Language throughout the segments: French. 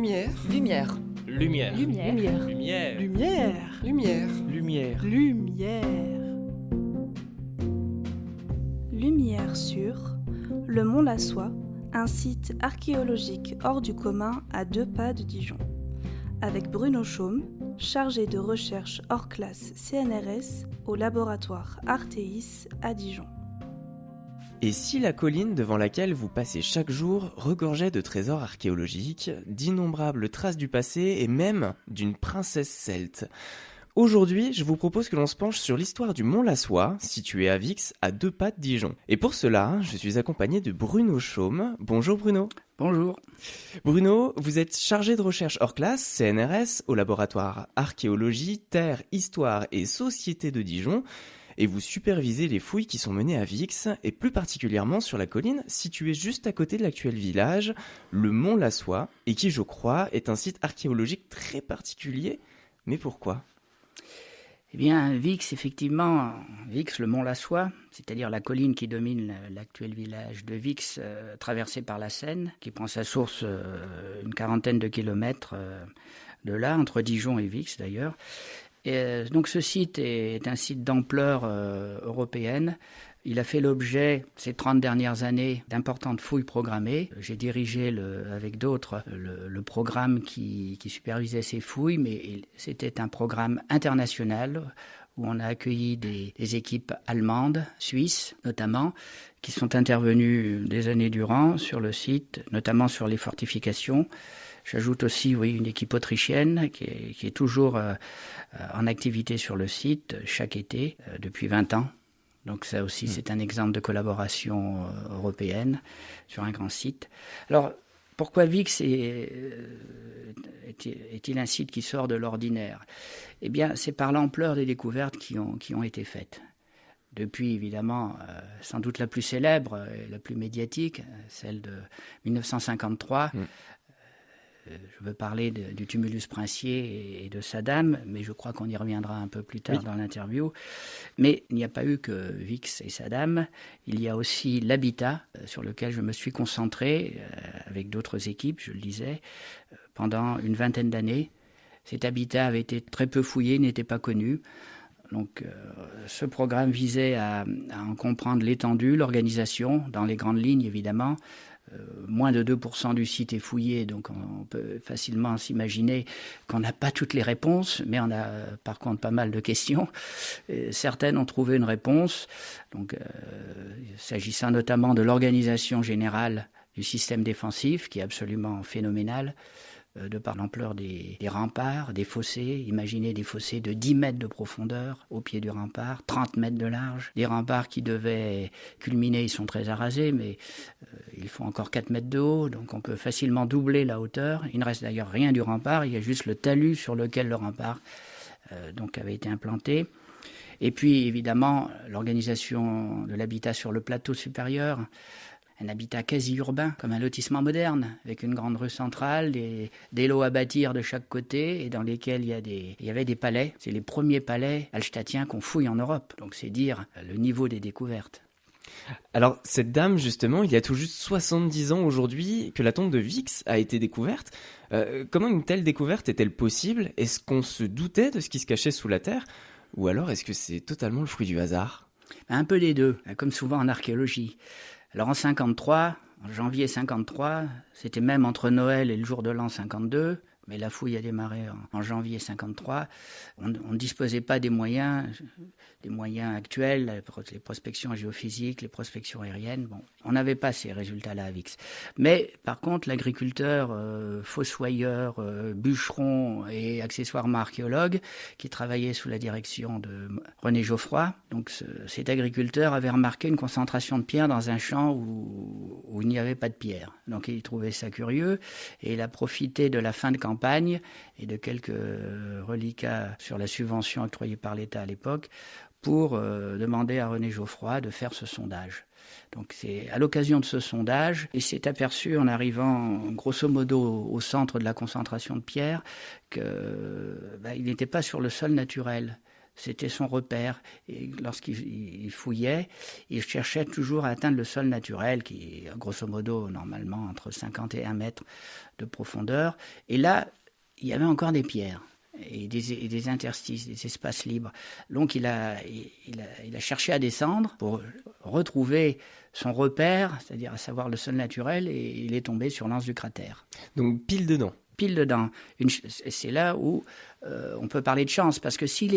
Lumière. Lumière. Lumière. Lumière. Lumière. Lumière. Lumière. Lumière. Lumière. Lumière sur le Mont Lassois, un site archéologique hors du commun à 2 pas de Dijon. Avec Bruno Chaume, chargé de recherche hors classe CNRS au laboratoire Artéis à Dijon. Et si la colline devant laquelle vous passez chaque jour regorgeait de trésors archéologiques, d'innombrables traces du passé et même d'une princesse celte? Aujourd'hui, je vous propose que l'on se penche sur l'histoire du Mont Lassois, situé à Vix, à 2 pas de Dijon. Et pour cela, je suis accompagné de Bruno Chaume. Bonjour Bruno. Bonjour. Bruno, vous êtes chargé de recherche hors classe, CNRS, au laboratoire Archéologie, Terre, Histoire et Société de Dijon. Et vous supervisez les fouilles qui sont menées à Vix, et plus particulièrement sur la colline située juste à côté de l'actuel village, le Mont Lassois, et qui, je crois, est un site archéologique très particulier. Mais pourquoi ? Eh bien, Vix, effectivement, Vix, le Mont Lassois, c'est-à-dire la colline qui domine l'actuel village de Vix, traversé par la Seine, qui prend sa source une quarantaine de kilomètres de là, entre Dijon et Vix d'ailleurs. Et donc ce site est un site d'ampleur européenne. Il a fait l'objet, ces 30 dernières années, d'importantes fouilles programmées. J'ai dirigé avec d'autres le programme qui supervisait ces fouilles, mais c'était un programme international où on a accueilli des équipes allemandes, suisses notamment, qui sont intervenues des années durant sur le site, notamment sur les fortifications. J'ajoute aussi une équipe autrichienne qui est toujours en activité sur le site chaque été depuis 20 ans. Donc ça aussi, c'est un exemple de collaboration européenne sur un grand site. Alors, pourquoi Vix est-il un site qui sort de l'ordinaire ? Eh bien, c'est par l'ampleur des découvertes qui ont été faites. Depuis, évidemment, sans doute la plus célèbre et la plus médiatique, celle de 1953, je veux parler du tumulus princier et de sa dame, mais je crois qu'on y reviendra un peu plus tard dans l'interview. Mais il n'y a pas eu que Vix et sa dame, il y a aussi l'habitat sur lequel je me suis concentré avec d'autres équipes, je le disais, pendant une vingtaine d'années. Cet habitat avait été très peu fouillé, n'était pas connu. Donc, ce programme visait à en comprendre l'étendue, l'organisation, dans les grandes lignes évidemment. Moins de 2% du site est fouillé, donc on peut facilement s'imaginer qu'on n'a pas toutes les réponses, mais on a par contre pas mal de questions. Certaines ont trouvé une réponse, donc s'agissant notamment de l'organisation générale du système défensif, qui est absolument phénoménal, de par l'ampleur des remparts, des fossés. Imaginez des fossés de 10 mètres de profondeur au pied du rempart, 30 mètres de large. Des remparts qui devaient culminer, ils sont très arasés, mais ils font encore 4 mètres de haut, donc on peut facilement doubler la hauteur. Il ne reste d'ailleurs rien du rempart, il y a juste le talus sur lequel le rempart donc avait été implanté. Et puis évidemment, l'organisation de l'habitat sur le plateau supérieur, un habitat quasi urbain, comme un lotissement moderne, avec une grande rue centrale, des lots à bâtir de chaque côté, et dans lesquels il y avait des palais. C'est les premiers palais hallstattiens qu'on fouille en Europe. Donc c'est dire le niveau des découvertes. Alors, cette dame, justement, il y a tout juste 70 ans aujourd'hui que la tombe de Vix a été découverte. Comment une telle découverte est-elle possible ? Est-ce qu'on se doutait de ce qui se cachait sous la terre ? Ou alors est-ce que c'est totalement le fruit du hasard ? Un peu des deux, comme souvent en archéologie. Alors en janvier 53, c'était même entre Noël et le jour de l'an 52, mais la fouille a démarré en janvier 53. On ne disposait pas des moyens actuels, les prospections géophysiques, les prospections aériennes. Bon, on n'avait pas ces résultats-là à Vix. Mais par contre, l'agriculteur, fossoyeur, bûcheron et accessoirement archéologue, qui travaillait sous la direction de René Geoffroy, donc cet agriculteur avait remarqué une concentration de pierres dans un champ où il n'y avait pas de pierre. Donc il trouvait ça curieux et il a profité de la fin de campagne et de quelques reliquats sur la subvention octroyée par l'État à l'époque pour demander à René Geoffroy de faire ce sondage. Donc c'est à l'occasion de ce sondage, il s'est aperçu en arrivant grosso modo au centre de la concentration de pierre qu'il n'était pas sur le sol naturel. c'était son repère. Et lorsqu'il fouillait, il cherchait toujours à atteindre le sol naturel, qui est grosso modo, normalement, entre 50 et 1 mètre de profondeur. Et là, il y avait encore des pierres et des interstices, des espaces libres. Donc il a cherché à descendre pour retrouver son repère, c'est-à-dire à savoir le sol naturel, et il est tombé sur l'anse du cratère. Donc pile dedans. Pile dedans. C'est là où on peut parler de chance, parce que s'il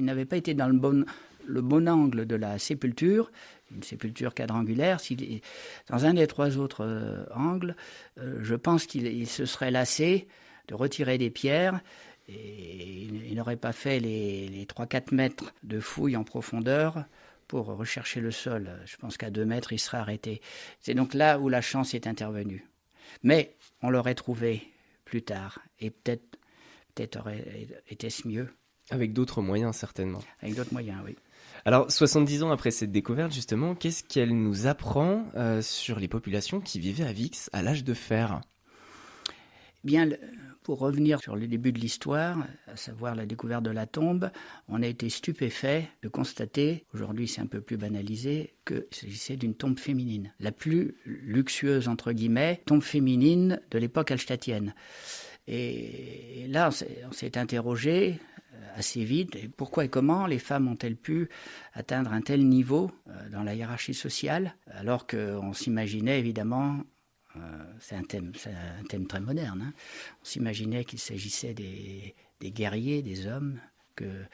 n'avait pas été dans le bon angle de la sépulture, une sépulture quadrangulaire, s'il est dans un des 3 autres angles, je pense qu'il se serait lassé de retirer des pierres, et il n'aurait pas fait les 3-4 mètres de fouille en profondeur pour rechercher le sol. Je pense qu'à 2 mètres, il serait arrêté. C'est donc là où la chance est intervenue. Mais on l'aurait trouvé plus tard, et peut-être était-ce mieux. Avec d'autres moyens, certainement. Avec d'autres moyens, oui. Alors, 70 ans après cette découverte, justement, qu'est-ce qu'elle nous apprend sur les populations qui vivaient à Vix à l'âge de fer ? Bien, pour revenir sur le début de l'histoire, à savoir la découverte de la tombe, on a été stupéfait de constater, aujourd'hui c'est un peu plus banalisé, qu'il s'agissait d'une tombe féminine. La plus luxueuse, entre guillemets, tombe féminine de l'époque hallstattienne. Et là, on s'est interrogé assez vite, et pourquoi et comment les femmes ont-elles pu atteindre un tel niveau dans la hiérarchie sociale, alors qu'on s'imaginait évidemment... c'est un thème très moderne. Hein. On s'imaginait qu'il s'agissait des guerriers, des hommes, que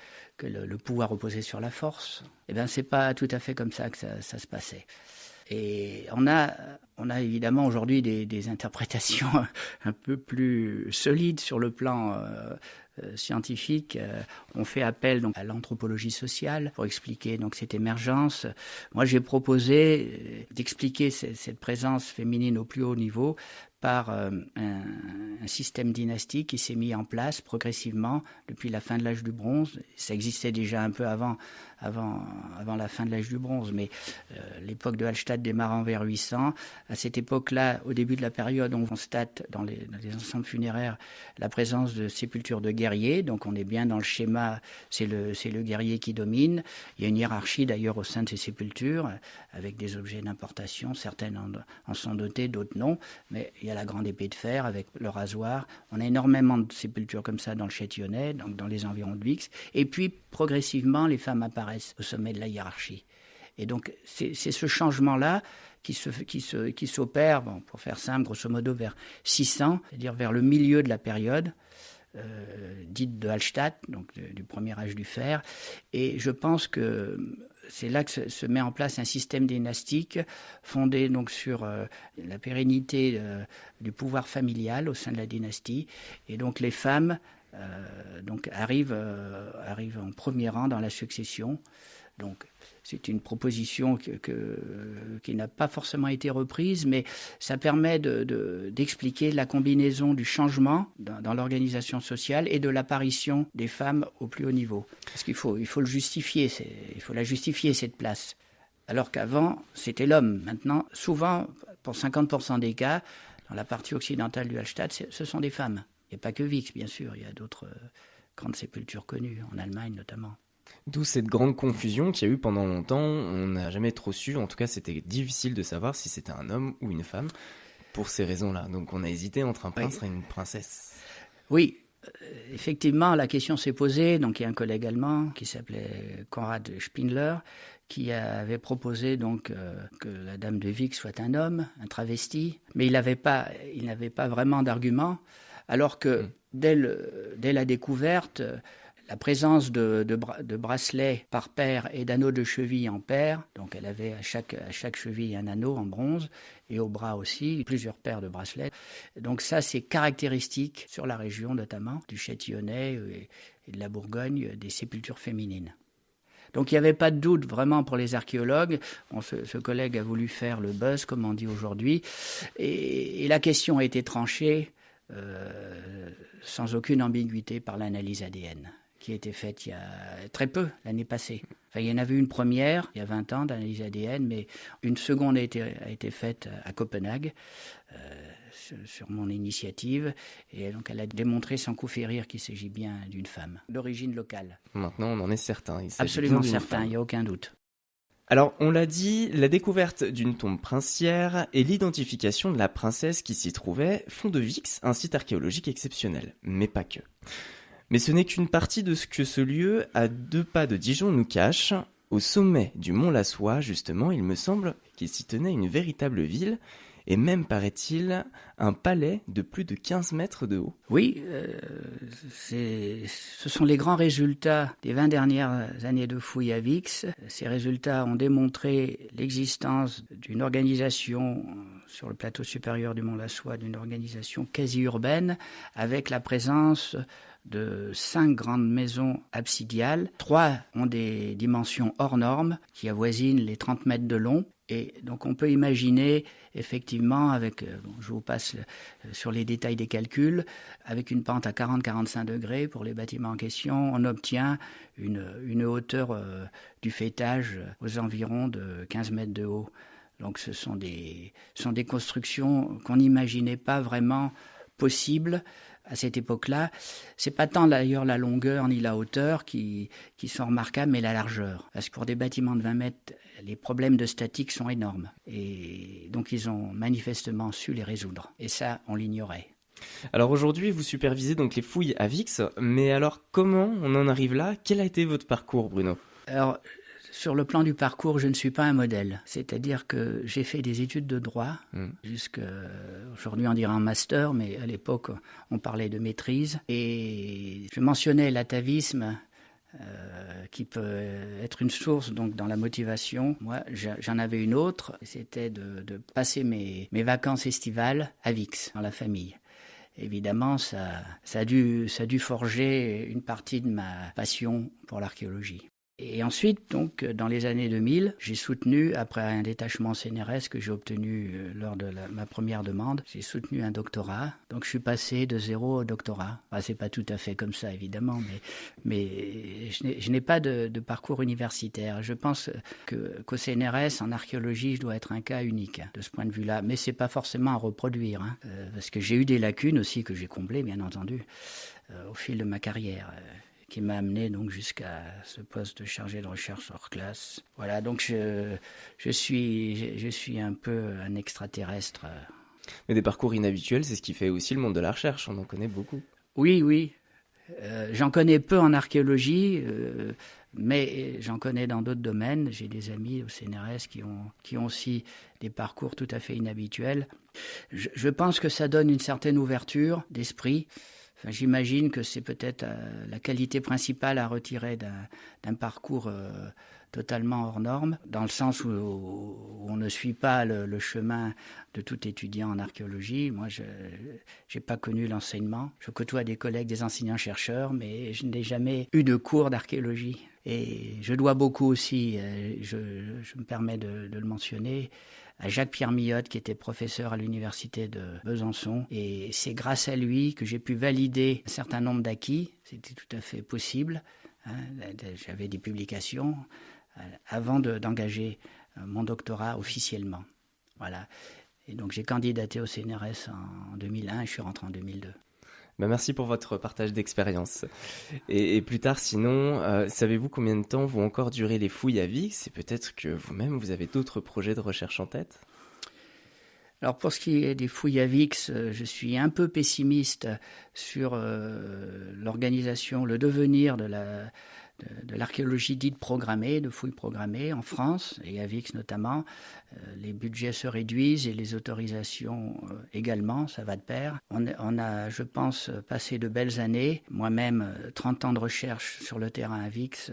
le pouvoir reposait sur la force. Eh bien, c'est pas tout à fait comme ça que ça se passait. Et on a évidemment aujourd'hui des interprétations un peu plus solides sur le plan scientifique. On fait appel donc à l'anthropologie sociale pour expliquer donc cette émergence. Moi, j'ai proposé d'expliquer cette présence féminine au plus haut niveau par un système dynastique qui s'est mis en place progressivement depuis la fin de l'âge du bronze. Ça existait déjà un peu avant la fin de l'âge du bronze, mais l'époque de Hallstatt démarrant vers 800. À cette époque-là, au début de la période, on constate dans les ensembles funéraires la présence de sépultures de guerriers. Donc on est bien dans le schéma, c'est le guerrier qui domine. Il y a une hiérarchie d'ailleurs au sein de ces sépultures, avec des objets d'importation. Certaines en sont dotées, d'autres non. Mais il y a la grande épée de fer avec le rasoir. On a énormément de sépultures comme ça dans le Châtillonnais, donc dans les environs de Vix. Et puis progressivement, les femmes apparaissent au sommet de la hiérarchie. Et donc c'est ce changement-là qui s'opère, bon, pour faire simple, grosso modo vers 600, c'est-à-dire vers le milieu de la période dite de Hallstatt, donc du premier âge du fer. Et je pense que c'est là que se met en place un système dynastique fondé donc sur la pérennité du pouvoir familial au sein de la dynastie. Et donc les femmes donc arrivent en premier rang dans la succession. Donc c'est une proposition qui n'a pas forcément été reprise, mais ça permet d'expliquer la combinaison du changement dans l'organisation sociale et de l'apparition des femmes au plus haut niveau. Parce qu'il faut le justifier, il faut la justifier cette place. Alors qu'avant, c'était l'homme. Maintenant, souvent, pour 50% des cas, dans la partie occidentale du Hallstatt, ce sont des femmes. Il n'y a pas que Vix, bien sûr, il y a d'autres grandes sépultures connues, en Allemagne notamment. D'où cette grande confusion qu'il y a eu pendant longtemps. On n'a jamais trop su, en tout cas c'était difficile de savoir si c'était un homme ou une femme pour ces raisons-là. Donc on a hésité entre un prince et une princesse. Oui, effectivement la question s'est posée. Donc il y a un collègue allemand qui s'appelait Konrad Spindler qui avait proposé donc que la dame de Vix soit un homme, un travesti, mais il n'avait pas vraiment d'argument, alors que dès la découverte, la présence de bracelets par paire et d'anneaux de cheville en paire, donc elle avait à chaque cheville un anneau en bronze, et au bras aussi, plusieurs paires de bracelets. Donc ça, c'est caractéristique sur la région notamment du Châtillonnais et de la Bourgogne, des sépultures féminines. Donc il n'y avait pas de doute vraiment pour les archéologues. Ce collègue a voulu faire le buzz, comme on dit aujourd'hui, et la question a été tranchée sans aucune ambiguïté par l'analyse ADN, qui a été faite il y a très peu, l'année passée. Enfin, il y en avait une première, il y a 20 ans, d'analyse ADN, mais une seconde a été faite à Copenhague. sur mon initiative. Et donc elle a démontré sans coup férir qu'il s'agit bien d'une femme d'origine locale. Maintenant, on en est certain. Il s'agit Absolument bien d'une certain, femme. il n'y a aucun doute. Alors, on l'a dit, la découverte d'une tombe princière et l'identification de la princesse qui s'y trouvait font de Vix un site archéologique exceptionnel, mais pas que. Mais ce n'est qu'une partie de ce que ce lieu, à 2 pas de Dijon, nous cache. Au sommet du mont Lassois, justement, il me semble qu'il s'y tenait une véritable ville, et même, paraît-il, un palais de plus de 15 mètres de haut. Oui, ce sont les grands résultats des 20 dernières années de fouilles à Vix. Ces résultats ont démontré l'existence d'une organisation sur le plateau supérieur du mont Lassois, d'une organisation quasi urbaine, avec la présence de 5 grandes maisons absidiales. 3 ont des dimensions hors normes qui avoisinent les 30 mètres de long. Et donc on peut imaginer effectivement, avec, je vous passe sur les détails des calculs, avec une pente à 40-45 degrés pour les bâtiments en question, on obtient une hauteur du faîtage aux environs de 15 mètres de haut. Donc ce sont des constructions qu'on n'imaginait pas vraiment possibles à cette époque-là. C'est pas tant d'ailleurs la longueur ni la hauteur qui sont remarquables, mais la largeur. Parce que pour des bâtiments de 20 mètres, les problèmes de statique sont énormes. Et donc ils ont manifestement su les résoudre. Et ça, on l'ignorait. Alors aujourd'hui, vous supervisez donc les fouilles à Vix, mais alors comment on en arrive là? Quel a été votre parcours, Bruno? Alors, sur le plan du parcours, je ne suis pas un modèle. C'est-à-dire que j'ai fait des études de droit, aujourd'hui on dirait un master, mais à l'époque on parlait de maîtrise. Et je mentionnais l'atavisme qui peut être une source donc dans la motivation. Moi, j'en avais une autre, c'était de passer mes vacances estivales à Vix, dans la famille. Évidemment, ça a dû forger une partie de ma passion pour l'archéologie. Et ensuite, donc, dans les années 2000, j'ai soutenu, après un détachement CNRS que j'ai obtenu lors de ma première demande, j'ai soutenu un doctorat. Donc, je suis passé de 0 au doctorat. Enfin, c'est pas tout à fait comme ça, évidemment, mais je n'ai pas de parcours universitaire. Je pense qu'au CNRS, en archéologie, je dois être un cas unique de ce point de vue-là. Mais c'est pas forcément à reproduire, parce que j'ai eu des lacunes aussi que j'ai comblées, bien entendu, au fil de ma carrière. Qui m'a amené donc jusqu'à ce poste de chargé de recherche hors classe. Voilà, donc je suis un peu un extraterrestre. Mais des parcours inhabituels, c'est ce qui fait aussi le monde de la recherche, on en connaît beaucoup. Oui. J'en connais peu en archéologie, mais j'en connais dans d'autres domaines. J'ai des amis au CNRS qui ont aussi des parcours tout à fait inhabituels. Je pense que ça donne une certaine ouverture d'esprit. Enfin, j'imagine que c'est peut-être la qualité principale à retirer d'un parcours totalement hors norme, dans le sens où on ne suit pas le chemin de tout étudiant en archéologie. Moi, je n'ai pas connu l'enseignement. Je côtoie des collègues, des enseignants-chercheurs, mais je n'ai jamais eu de cours d'archéologie. Et je dois beaucoup aussi, je me permets de le mentionner, à Jacques-Pierre Millotte, qui était professeur à l'université de Besançon. Et c'est grâce à lui que j'ai pu valider un certain nombre d'acquis. C'était tout à fait possible. J'avais des publications avant d'engager mon doctorat officiellement. Voilà. Et donc j'ai candidaté au CNRS en 2001 et je suis rentré en 2002. Merci pour votre partage d'expérience. Et plus tard, sinon, savez-vous combien de temps vont encore durer les fouilles à Vix? Et peut-être que vous-même, vous avez d'autres projets de recherche en tête? Alors pour ce qui est des fouilles à Vix, je suis un peu pessimiste sur l'organisation, le devenir de l'archéologie dite programmée, de fouilles programmées en France, et à Vix notamment. Les budgets se réduisent et les autorisations également, ça va de pair. On a, je pense, passé de belles années. Moi-même, 30 ans de recherche sur le terrain à Vix,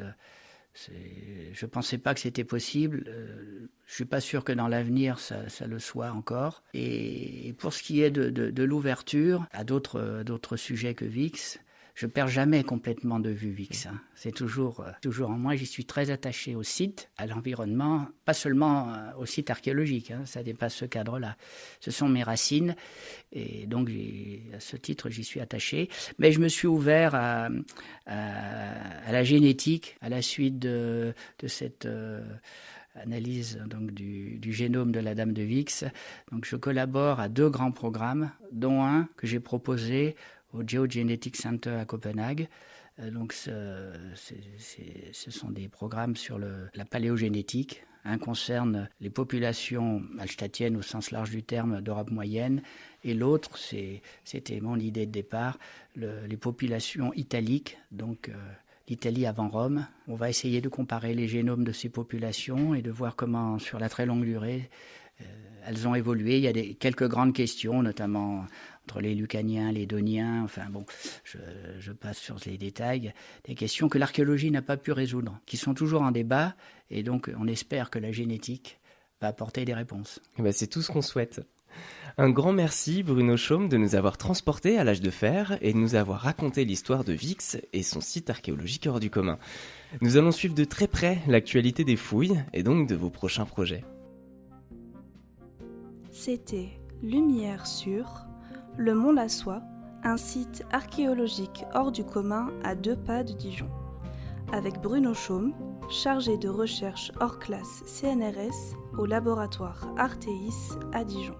je ne pensais pas que c'était possible. Je ne suis pas sûr que dans l'avenir, ça le soit encore. Et pour ce qui est de l'ouverture à d'autres sujets que Vix, je perds jamais complètement de vue Vix. C'est toujours en moi. J'y suis très attaché au site, à l'environnement, pas seulement au site archéologique. Ça dépasse ce cadre-là. Ce sont mes racines et donc à ce titre, j'y suis attaché. Mais je me suis ouvert à la génétique à la suite de cette analyse donc du génome de la Dame de Vix. Donc je collabore à 2 grands programmes, dont un que j'ai proposé au Geogenetic Center à Copenhague. Donc ce sont des programmes sur la paléogénétique. Un concerne les populations hallstattiennes au sens large du terme d'Europe moyenne, et l'autre, c'était mon idée de départ, les populations italiques, donc l'Italie avant Rome. On va essayer de comparer les génomes de ces populations et de voir comment, sur la très longue durée, elles ont évolué. Il y a quelques grandes questions, notamment entre les Lucaniens, les Doniens, enfin bon, je passe sur les détails, des questions que l'archéologie n'a pas pu résoudre, qui sont toujours en débat, et donc on espère que la génétique va apporter des réponses. C'est tout ce qu'on souhaite. Un grand merci Bruno Chaume de nous avoir transportés à l'âge de fer et de nous avoir raconté l'histoire de Vix et son site archéologique hors du commun. Nous allons suivre de très près l'actualité des fouilles et donc de vos prochains projets. C'était Lumière sur le Mont Lassois, un site archéologique hors du commun à 2 pas de Dijon, avec Bruno Chaume, chargé de recherche hors classe CNRS au laboratoire Artéis à Dijon.